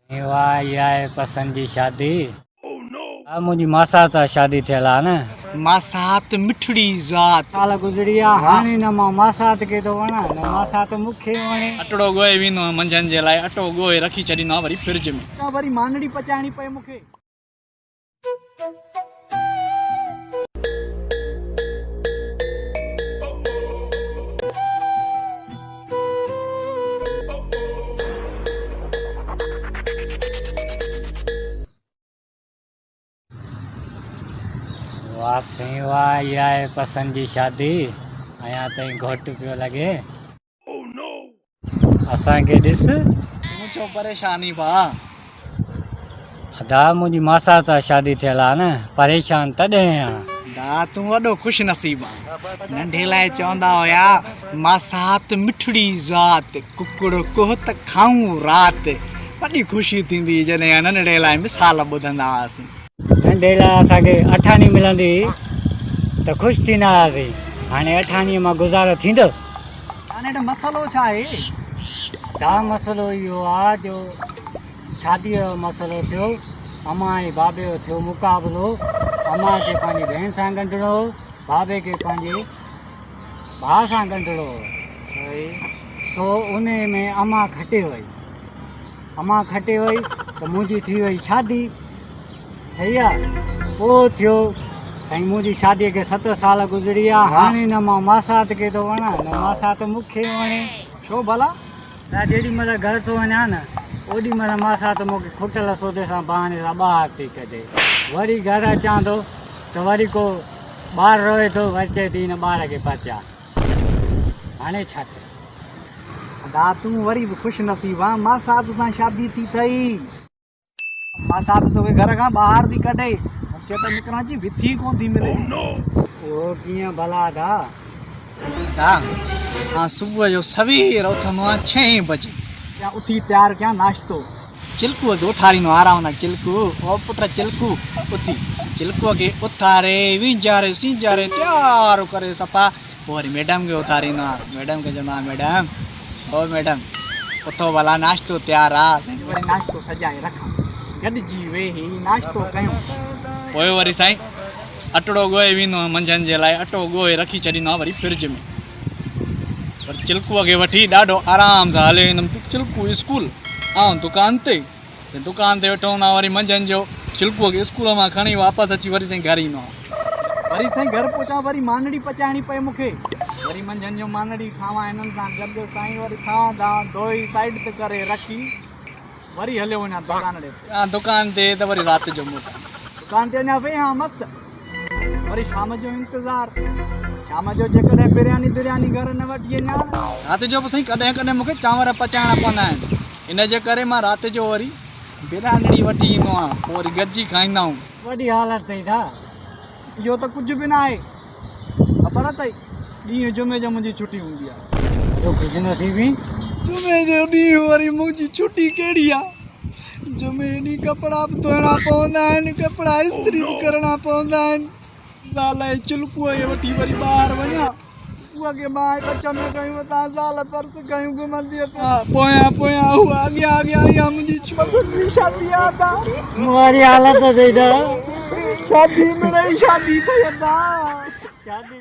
वाह इहा आहे पसंद जी शादी। हा मुंहिंजी मासा सां शादी थियल आहे न। मासात मिठड़ी ज़ात साल गुज़री विया हाणे न मां मासात खे थो वणा न मासात मूंखे वणे। अटड़ो ॻोए वेंदो आहियां मंझंदि जे लाइ अटो ॻोए रखी छॾींदो आहियां वरी फ्रिज में त वरी मानड़ी पचाइणी पए मूंखे। वाह साईं वाह इहा आहे पसंद जी शादी। अञा ताईं घोटु पियो लॻे। असांखे ॾिस तूं छो परेशानी भा। अदा मुंहिंजी मासा सां शादी थियल आहे न परेशान तॾहिं आहियां। दा तूं वॾो ख़ुशि नसीब आहे। नंढे लाइ चवंदा हुया मासात मिठड़ी ज़ात कुकड़ो कोह त खाऊं राति। वॾी ख़ुशी थींदी जॾहिं नंढड़े लाइ मिसाल ॿुधंदा हुआसीं। नंढे लाइ असांखे अठानी मिलंदी त ख़ुशि थींदा हुआसीं। हाणे अठानीअ मां गुज़ारो थींदो। हाणे मसालो छा आहे। दा मसइलो इहो आहे जो शादीअ जो मसइलो थियो। अम्मा ऐं बाबे जो थियो मुक़ाबिलो। अम्मा खे पंहिंजी भेण सां ॻंढिणो हो बाबे खे पंहिंजे भाउ सां ॻंढिणो हो। सो उन में अम्मा खटे वई। अम्मा खटे वई त मुंहिंजी थी वई शादी। सही आहे। पोइ थियो साईं मुंहिंजी शादीअ खे 7 साल गुज़री विया हाणे न मां मासात खे थो वणा न मासात मूंखे वणे। छो भला। त जेॾी महिल घर थो वञा न ओॾी महिल मासात मूंखे खुटल सौदे सां बहाने सां ॿाहिरि थी कढे। वरी घर अचां थो त वरी को ॿारु रोए थो वरी चए थी हिन ॿार खे पचा। हाणे छा कयां। दा तूं वरी बि ख़ुशि नसीब आहे मासात सां शादी थी अथई। मासात तोखे घर खां ॿाहिरि थी कढे मूंखे त निकिरण जी विथी कोन थी मिले। उहो कीअं भला दा। दा मां सुबुह जो सवेर उथंदो आहियां 6 बजे या उथी तयारु कयां नाश्तो। चिल्कूअ खे उथारींदो आराम सां चिल्कू ओ पुट चिल्कू उथी चिल्कूअ खे उथारे विंजारे सिंजारे तयारु करे सफ़ा पोइ वरी मैडम खे उथारींदो आहियां। मैडम खे चवंदो आहियां मैडम ओ मैडम उथो भला नाश्तो तयारु आहे। वरी नाश्तो सजाए रखां गॾिजी वेही नाश्तो कयूं। पोइ वरी साईं अटड़ो ॻोए वेंदो आहियां मंझंदि जे लाइ अटो ॻोए रखी छॾींदो आहियां वरी फ्रिज में। पर चिल्कूअ खे वठी ॾाढो आराम सां हले वेंदुमि चिल्कू स्कूल ऐं दुकान ते वेठो हूंदो आहियां। वरी मंझंदि जो चिल्कूअ खे स्कूल मां खणी वापसि अची वरी साईं घर ईंदो आहियां। वरी साईं घर पहुचां वरी मानड़ी पचाइणी पए मूंखे। वरी मंझंदि जो मानड़ी खावां हिननि सां गॾु साईं वरी थां धोई साइड ते करे रखी वरी हलियो वञा दुकान ते त वरी राति जो मोटां दुकान ते वञा वेहां मस। वरी शाम जो इंतज़ारु शाम जो जेकॾहिं बिरयानी घर न वठी वञा राति जो बि साईं कॾहिं कॾहिं मूंखे चांवर पचाइणा पवंदा आहिनि। इन जे करे मां राति जो वरी बिरयानी वठी ईंदो आहियां पोइ वरी गॾिजी खाईंदा आहियूं। वॾी हालत अथई दा। इहो त कुझु बि न आहे ख़बर अथई ॾींहुं जुमे जो मुंहिंजी छुटी हूंदी आहे। ख़ुशि नसीबी जुमे जो ॾींहुं वरी मुंहिंजी छुटी कहिड़ी आहे। जुमे ॾींहुं कपिड़ा बि धोइणा पवंदा आहिनि कपिड़ा इस्त्री बि करणा पवंदा आहिनि। ज़ाल चिल्कूअ खे वठी वरी ॿाहिरि वञा उहा खे मां कच्छ में कयूं तव्हां ज़ाल पर्स कयूं घुमंदी पोयां उहा अॻियां इहा मुंहिंजी शादी आहे। वारी हालत अथई दा। शादी में शादी थी शादी